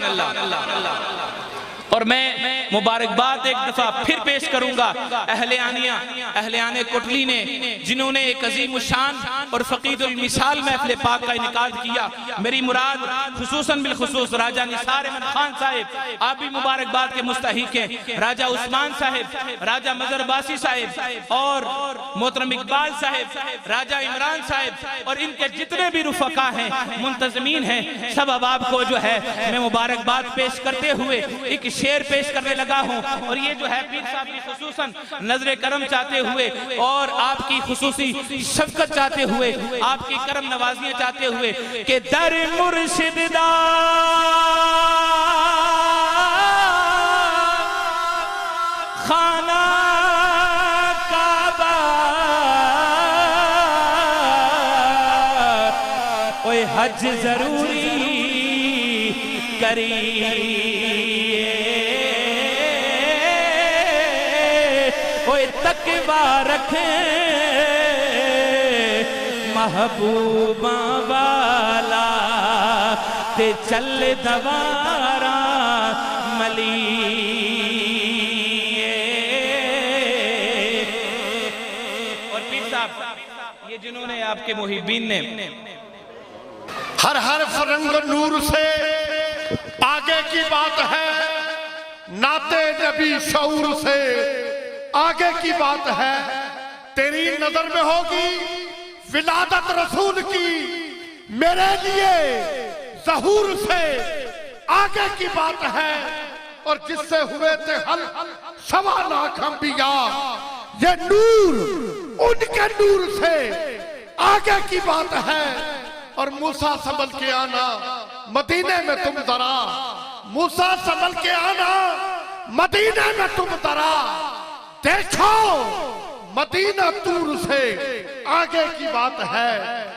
सुभान अल्लाह। और मैं मुबारकबाद एक दफा फिर पेश करूंगा अहले आनिया, अहले आने कोटली ने, जिन्होंने एक अजीम शान और फकीदुल मिसाल महफिल पाक का इनेकाद किया। मेरी मुराद खुसूसन बिलखुसूस राजा निसार अहमद खान साहिब, आप भी मुबारकबाद के मुस्तहिक हैं। राजा उस्मान साहिब, राजा मजरबासी साहिब और मोहतरम इकबाल साहिब, राजा इमरान साहिब और इनके जितने भी रुफका हैं, मुंतजमीन हैं, सब अब आपको जो है मैं मुबारकबाद पेश करते हुए एक शेर पेश करने लगा हूं। और ये जो है पीर साहब की खुसूसन नजर करम चाहते हुए और आपकी खुसूसी शफकत चाहते हुए, आपकी करम नवाजियां चाहते हुए कि दर मुर्शिद दा खाना काबा ओए हज जरूरी करी तकवा रखे महबूबा वाला ते चल दवारा मली। और पीर साहब ये जिन्होंने आपके मुहिब्बीन ने हर रंग नूर से आगे की बात है, नाते नबी शऊर से आगे की बात है। तेरी नजर में होगी विलादत रसूल की, मेरे लिए ज़हूर से आगे की बात है। और जिससे हुए थे हल 1.25 लाख अंबिया, ये नूर उनके नूर से आगे की बात है। और मूसा संभल के आना मदीने में तुम जरा, मूसा संभल के आना मदीने में तुम जरा, देखो मदीना दूर से आगे की बात है।